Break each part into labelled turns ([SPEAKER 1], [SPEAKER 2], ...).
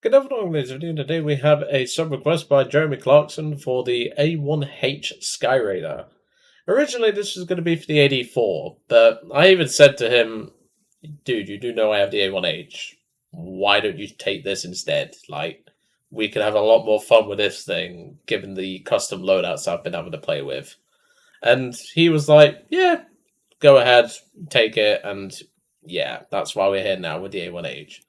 [SPEAKER 1] Good afternoon, ladies and gentlemen. Today we have a sub request by Jeremy Clarkson for the A-1H Skyraider. Originally, this was going to be for the AD4, but I even said to him, dude, you do know I have the A1H. Why don't you take this instead? Like, we could have a lot more fun with this thing, given the custom loadouts I've been able to play with. And he was like, yeah, go ahead, take it, and yeah, that's why we're here now with the A1H.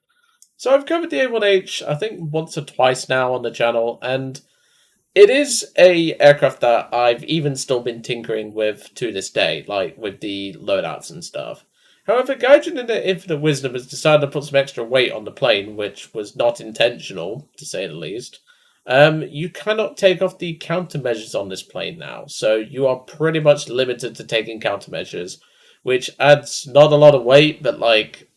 [SPEAKER 1] So I've covered the A1H, I think, once or twice now on the channel, and it is a aircraft that I've even still been tinkering with to this day, like with the loadouts and stuff. However, Gaijin in their infinite wisdom has decided to put some extra weight on the plane, which was not intentional, to say the least. You cannot take off the countermeasures on this plane now, so you are pretty much limited to taking countermeasures, which adds not a lot of weight, but like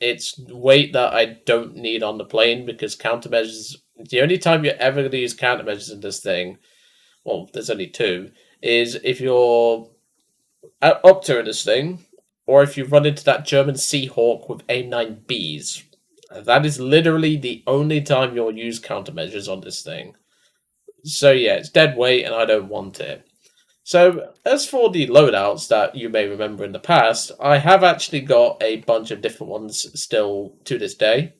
[SPEAKER 1] it's weight that I don't need on the plane because countermeasures. The only time you're ever going to use countermeasures in this thing, well, there's only two, is if you're up to this thing, or if you run into that German Seahawk with A9Bs. That is literally the only time you'll use countermeasures on this thing. So yeah, it's dead weight, and I don't want it. So, as for the loadouts that you may remember in the past, I have actually got a bunch of different ones still to this day.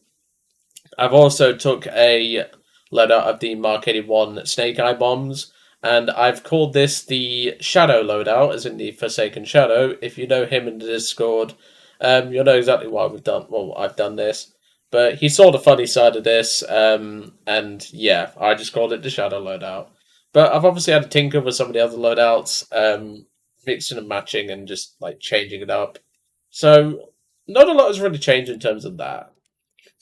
[SPEAKER 1] I've also took a loadout of the Mark 81 Snake Eye bombs, and I've called this the Shadow loadout, as in the Forsaken Shadow. If you know him in the Discord, you'll know exactly why we've done. Well, I've done this, but he saw the funny side of this, and yeah, I just called it the Shadow loadout. But I've obviously had to tinker with some of the other loadouts, mixing and matching and just like changing it up. So not a lot has really changed in terms of that.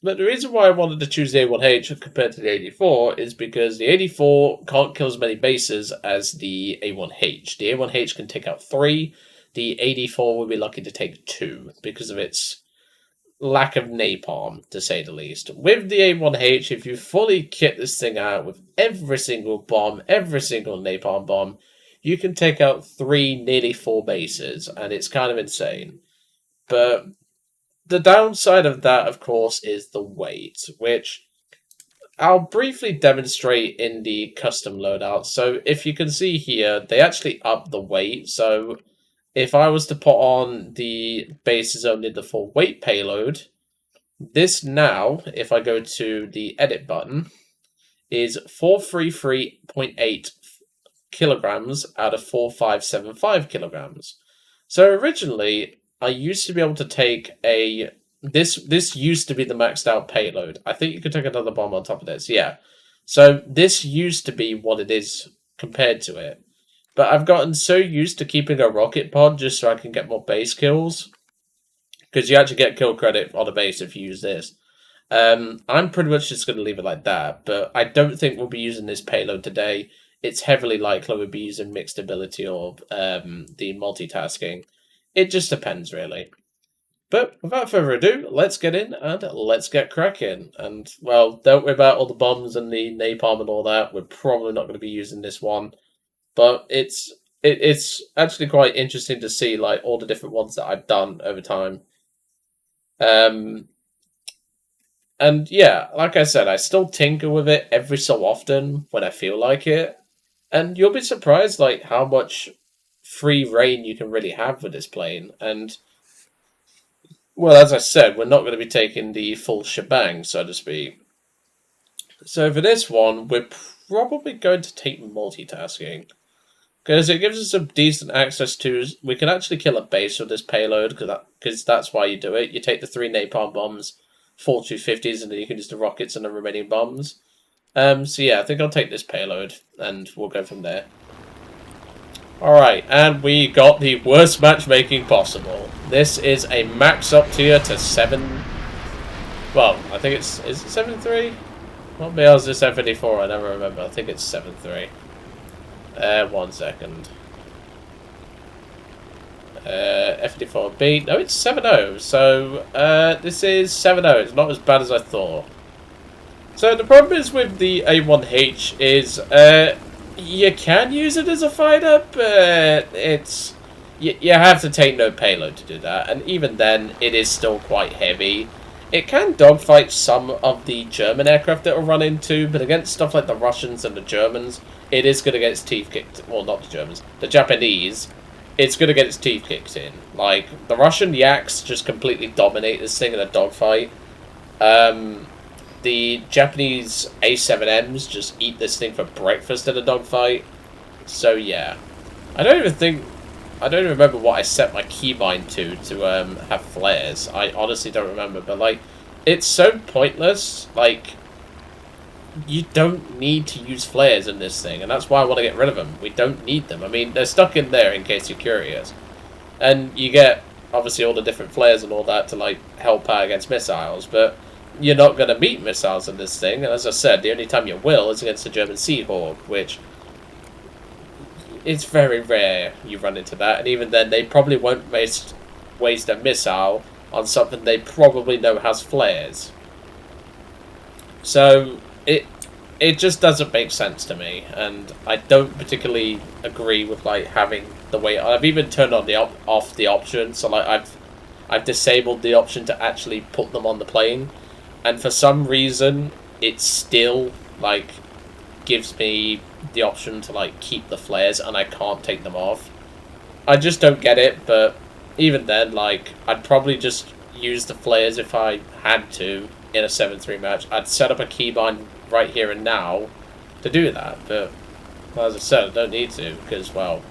[SPEAKER 1] But the reason why I wanted to choose the A1H compared to the 84 is because the 84 can't kill as many bases as the A1H. The A1H can take out 3. The 84 will be lucky to take 2 because of its lack of napalm, to say the least. With the A1H, if you fully kit this thing out with every single bomb, every single napalm bomb, you can take out 3, nearly 4 bases, and it's kind of insane. But the downside of that, of course, is the weight, which I'll briefly demonstrate in the custom loadout. So if you can see here, they actually up the weight, so if I was to put on the bases only the full weight payload, this now, if I go to the edit button, is 433.8 kilograms out of 4575 kilograms. So originally, I used to be able to take a... This used to be the maxed out payload. I think you could take another bomb on top of this, yeah. So this used to be what it is compared to it. But I've gotten so used to keeping a rocket pod just so I can get more base kills. Because you actually get kill credit on a base if you use this. I'm pretty much just going to leave it like that. But I don't think we'll be using this payload today. It's heavily likely we'll be using mixed ability or the multitasking. It just depends, really. But without further ado, let's get in and let's get cracking. And, well, don't worry about all the bombs and the napalm and all that. We're probably not going to be using this one. But it's actually quite interesting to see like all the different ones that I've done over time. And yeah, like I said, I still tinker with it every so often when I feel like it. And you'll be surprised like how much free reign you can really have with this plane. And well, as I said, we're not going to be taking the full shebang, so to speak. So for this one, we're probably going to take multitasking. Because it gives us some decent access to... We can actually kill a base with this payload, because that's why you do it. You take the 3 napalm bombs, 4 250s, and then you can use the rockets and the remaining bombs. So yeah, I think I'll take this payload, and we'll go from there. Alright, and we got the worst matchmaking possible. This is a max up tier to 7... Well, I think it's... Is it 7-3? What else is this F-84? I never remember. I think it's 7-3. 1 second. F-84B. No, it's 7-0. So, this is 7-0. It's not as bad as I thought. So, the problem is with the A1H is, you can use it as a fighter, but it's... You have to take no payload to do that. And even then, it is still quite heavy. It can dogfight some of the German aircraft that will run into, but against stuff like the Russians and the Germans, it is going to get its teeth kicked. Well, not the Germans, the Japanese. It's going to get its teeth kicked in. Like, the Russian Yaks just completely dominate this thing in a dogfight. The Japanese A-7Ms just eat this thing for breakfast in a dogfight. So, yeah. I don't even remember what I set my keybind to have flares. I honestly don't remember, but, like, it's so pointless. Like, you don't need to use flares in this thing, and that's why I want to get rid of them. We don't need them. I mean, they're stuck in there in case you're curious. And you get, obviously, all the different flares and all that to, like, help out against missiles, but you're not going to meet missiles in this thing, and as I said, the only time you will is against the German Sea Hawk, which it's very rare you run into that, and even then, they probably won't waste a missile on something they probably know has flares. So, it just doesn't make sense to me, and I don't particularly agree with, like, having the way... I've even turned on off the option, so, like, I've disabled the option to actually put them on the plane, and for some reason, it still, like, gives me the option to, like, keep the flares, and I can't take them off. I just don't get it, but even then, like, I'd probably just use the flares if I had to in a 7-3 match. I'd set up a keybind right here and now to do that, but well, as I said, I don't need to, because, well,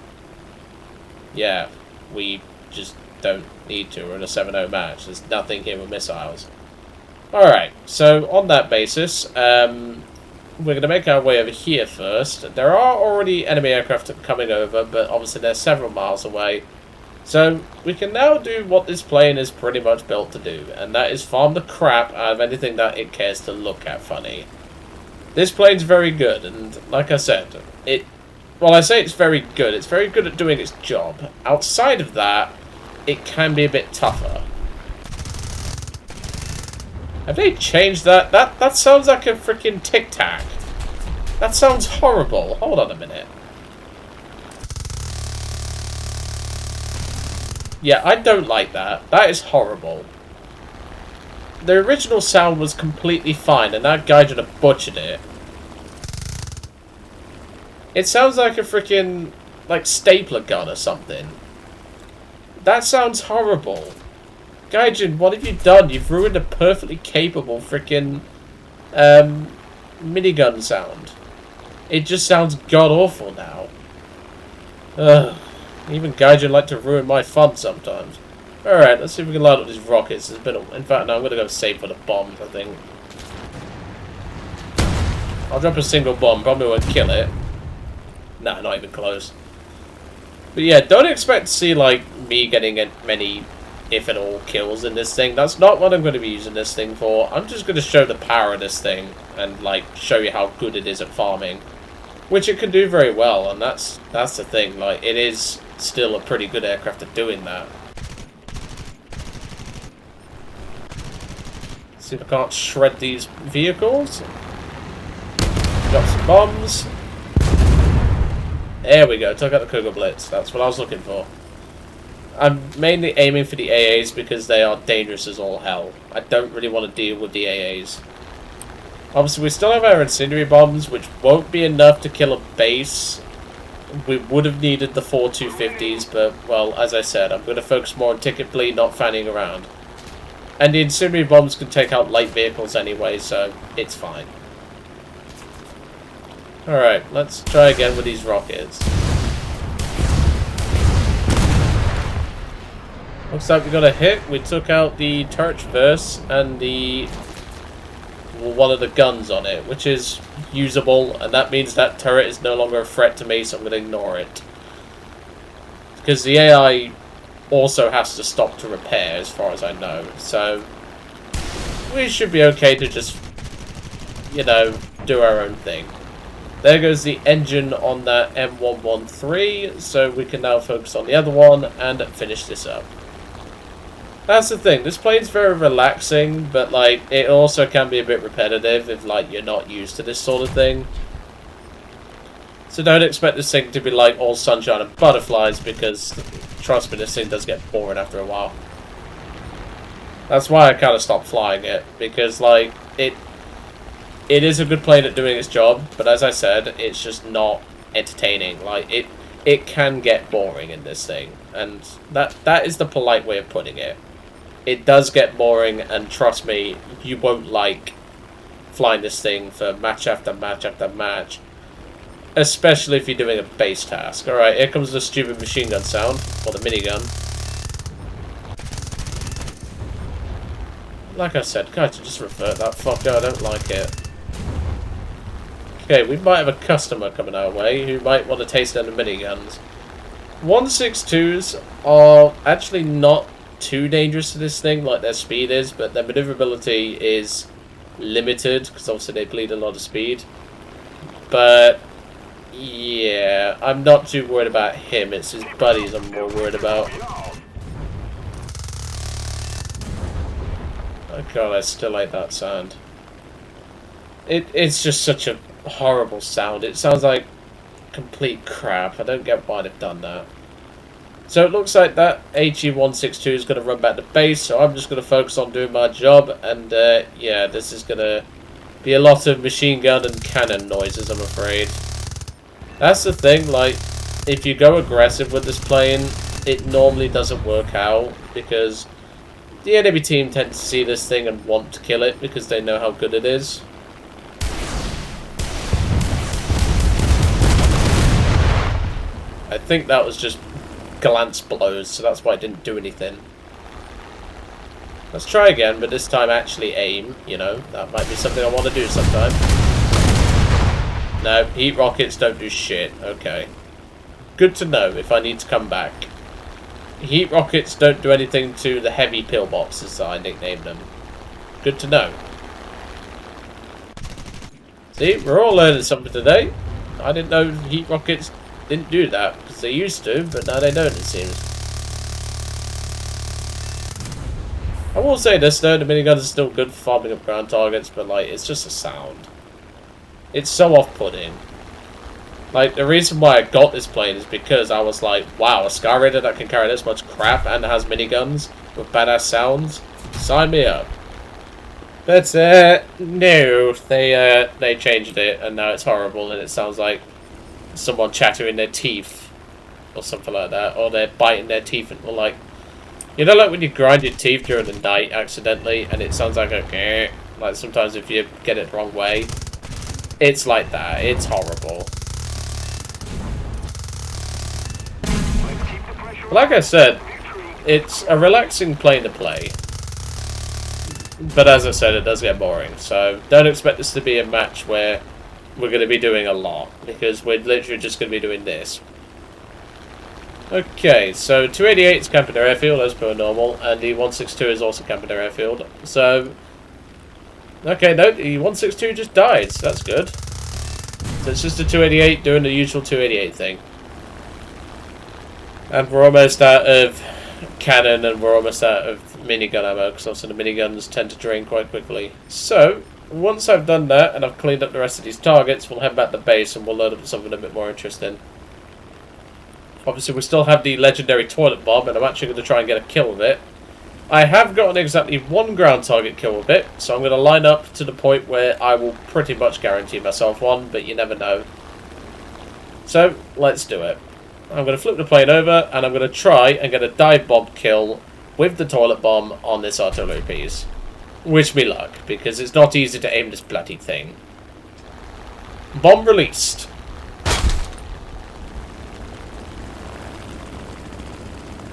[SPEAKER 1] yeah, we just don't need to. We're in a 7-0 match. There's nothing here with missiles. Alright, so on that basis, we're going to make our way over here first. There are already enemy aircraft coming over, but obviously they're several miles away. So we can now do what this plane is pretty much built to do, and that is farm the crap out of anything that it cares to look at funny. This plane's very good, and like I said, well, I say it's very good at doing its job. Outside of that, it can be a bit tougher. Have they changed that? That sounds like a freaking Tic Tac. That sounds horrible. Hold on a minute. Yeah, I don't like that. That is horrible. The original sound was completely fine, and that guy just butchered it. It sounds like a freaking, like, stapler gun or something. That sounds horrible. Gaijin, what have you done? You've ruined a perfectly capable freaking minigun sound. It just sounds god-awful now. Ugh. Even Gaijin like to ruin my fun sometimes. Alright, let's see if we can light up these rockets. There's been in fact, no, I'm going to go save for the bombs, I think. I'll drop a single bomb. Probably won't kill it. Nah, not even close. But yeah, don't expect to see, like, me getting many, if at all, kills in this thing. That's not what I'm going to be using this thing for. I'm just going to show the power of this thing and, like, show you how good it is at farming. Which it can do very well, and that's the thing. Like, it is still a pretty good aircraft at doing that. See if I can't shred these vehicles. Drop some bombs. There we go, took out the Cougar Blitz. That's what I was looking for. I'm mainly aiming for the AAs because they are dangerous as all hell. I don't really want to deal with the AAs. Obviously, we still have our incendiary bombs, which won't be enough to kill a base. We would have needed the 4 250s, but, well, as I said, I'm going to focus more on ticket bleed, not fanning around. And the incendiary bombs can take out light vehicles anyway, so it's fine. Alright, let's try again with these rockets. Looks like we got a hit. We took out the Torchverse and one of the guns on it, which is usable, and that means that turret is no longer a threat to me, so I'm going to ignore it. Because the AI also has to stop to repair, as far as I know, so we should be okay to just, you know, do our own thing. There goes the engine on that M113, so we can now focus on the other one and finish this up. That's the thing, this plane's very relaxing, but, like, it also can be a bit repetitive if, like, you're not used to this sort of thing. So don't expect this thing to be, like, all sunshine and butterflies, because, trust me, this thing does get boring after a while. That's why I kind of stopped flying it, because like it is a good plane at doing its job, but as I said, it's just not entertaining. Like it can get boring in this thing, and that is the polite way of putting it. It does get boring, and trust me, you won't like flying this thing for match after match after match, especially if you're doing a base task. Alright, here comes the stupid machine gun sound, or the minigun. Like I said, guys, just revert that fucker, I don't like it. Okay, we might have a customer coming our way who might want to taste of the miniguns. 162s are actually not too dangerous to this thing, like their speed is, but their maneuverability is limited, because obviously they bleed a lot of speed. But yeah, I'm not too worried about him, it's his buddies I'm more worried about. Oh god, I still hate that sound. It's just such a horrible sound. It sounds like complete crap. I don't get why they've done that. So it looks like that HE-162 is going to run back to base, so I'm just going to focus on doing my job, and yeah, this is going to be a lot of machine gun and cannon noises, I'm afraid. That's the thing, like, if you go aggressive with this plane, it normally doesn't work out, because the enemy team tend to see this thing and want to kill it, because they know how good it is. I think that was just glance blows, so that's why it didn't do anything. Let's try again, but this time actually aim, you know, that might be something I want to do sometime. No, heat rockets don't do shit, okay. Good to know if I need to come back. Heat rockets don't do anything to the heavy pillboxes, as I nicknamed them. Good to know. See, we're all learning something today. I didn't know heat rockets didn't do that, because they used to, but now they don't, it seems. I will say this though, the minigun is still good for farming up ground targets, but like, it's just a sound. It's so off-putting. Like, the reason why I got this plane is because I was like, wow, a Skyraider that can carry this much crap and has miniguns with badass sounds? Sign me up. But, no, they changed it, and now it's horrible, and it sounds like someone chattering their teeth or something like that, or they're biting their teeth, or like, you know, like when you grind your teeth during the night accidentally and it sounds like a like sometimes if you get it the wrong way, it's like that. It's horrible. Like I said, it's a relaxing plane to play, but as I said, it does get boring, so don't expect this to be a match where we're going to be doing a lot, because we're literally just going to be doing this. Okay, so 288 is camping their airfield as per normal, and the 162 is also camping their airfield. So, okay, no, the 162 just died, so that's good. So it's just the 288 doing the usual 288 thing. And we're almost out of cannon, and we're almost out of minigun ammo, because also the miniguns tend to drain quite quickly. So, once I've done that, and I've cleaned up the rest of these targets, we'll head back to base, and we'll load up something a bit more interesting. Obviously, we still have the legendary toilet bomb, and I'm actually going to try and get a kill with it. I have gotten exactly one ground target kill with it, so I'm going to line up to the point where I will pretty much guarantee myself one, but you never know. So, let's do it. I'm going to flip the plane over, and I'm going to try and get a dive bomb kill with the toilet bomb on this artillery piece. Wish me luck, because it's not easy to aim this bloody thing. Bomb released.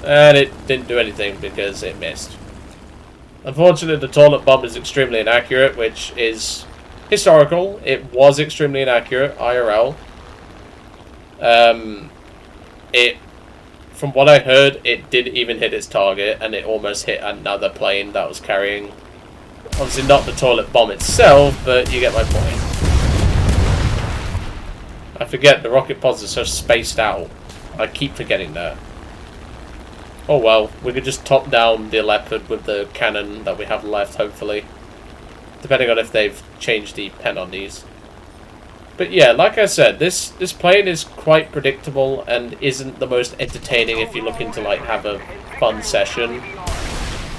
[SPEAKER 1] And it didn't do anything because it missed. Unfortunately, the toilet bomb is extremely inaccurate, which is historical. It was extremely inaccurate, IRL. From what I heard, it did even hit its target, and it almost hit another plane that was carrying... Obviously not the toilet bomb itself, but you get my point. I forget, the rocket pods are so spaced out. I keep forgetting that. Oh well, we could just top down the Leopard with the cannon that we have left, hopefully. Depending on if they've changed the pen on these. But yeah, like I said, this plane is quite predictable and isn't the most entertaining if you're looking to like have a fun session.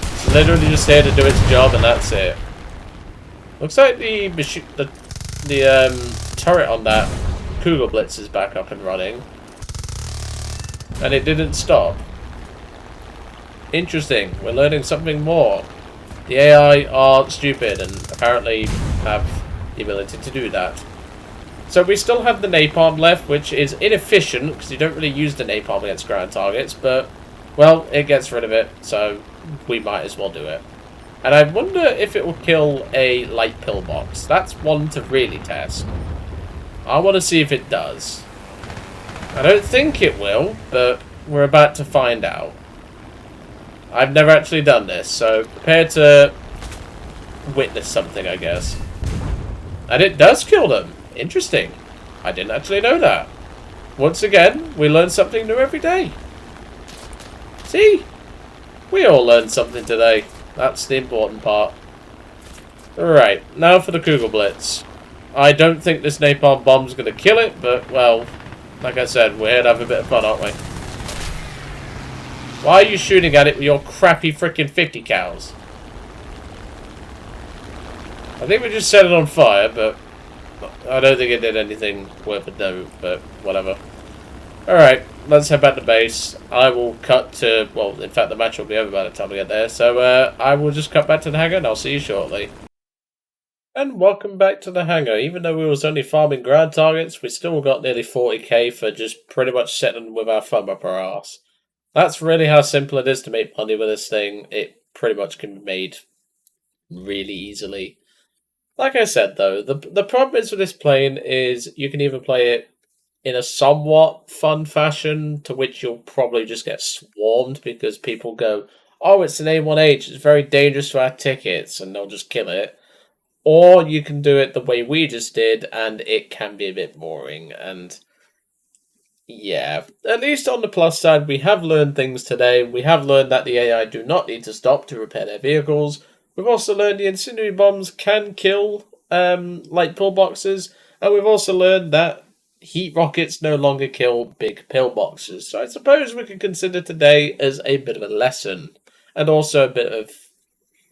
[SPEAKER 1] It's literally just here to do its job, and that's it. Looks like the turret on that Kugelblitz is back up and running. And it didn't stop. Interesting. We're learning something more. The AI are stupid and apparently have the ability to do that. So we still have the napalm left, which is inefficient because you don't really use the napalm against ground targets, but, well, it gets rid of it, so we might as well do it. And I wonder if it will kill a light pillbox. That's one to really test. I want to see if it does. I don't think it will, but we're about to find out. I've never actually done this, so prepare to witness something, I guess. And it does kill them. Interesting. I didn't actually know that. Once again, we learn something new every day. See? We all learned something today. That's the important part. Alright, now for the Kugelblitz. I don't think this napalm bomb's going to kill it, but, well, like I said, we're here to have a bit of fun, aren't we? Why are you shooting at it with your crappy freaking 50 cals? I think we just set it on fire, but I don't think it did anything worth a note, but whatever. Alright, let's head back to base. I will cut to, well, in fact the match will be over by the time we get there, so I will just cut back to the hangar and I'll see you shortly. And welcome back to the hangar. Even though we was only farming ground targets, we still got nearly 40k for just pretty much sitting with our thumb up our arse. That's really how simple it is to make money with this thing. It pretty much can be made really easily. Like I said though, the problem is with this plane is you can either play it in a somewhat fun fashion, to which you'll probably just get swarmed because people go, oh, it's an A-1H, it's very dangerous to our tickets, and they'll just kill it. Or you can do it the way we just did, and it can be a bit boring. And yeah, at least on the plus side, we have learned things today. We have learned that the AI do not need to stop to repair their vehicles. We've also learned the incendiary bombs can kill light pillboxes. And we've also learned that heat rockets no longer kill big pillboxes. So I suppose we can consider today as a bit of a lesson. And also a bit of,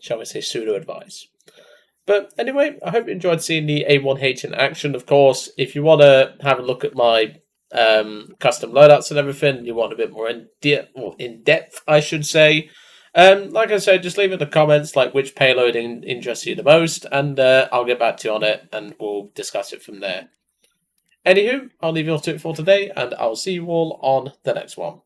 [SPEAKER 1] shall we say, pseudo-advice. But anyway, I hope you enjoyed seeing the A-1H in action. Of course, if you want to have a look at my custom loadouts and everything, you want a bit more in depth, I should say. Like I said, just leave in the comments like which payload interests you the most, and I'll get back to you on it, and we'll discuss it from there. Anywho, I'll leave you all to it for today, and I'll see you all on the next one.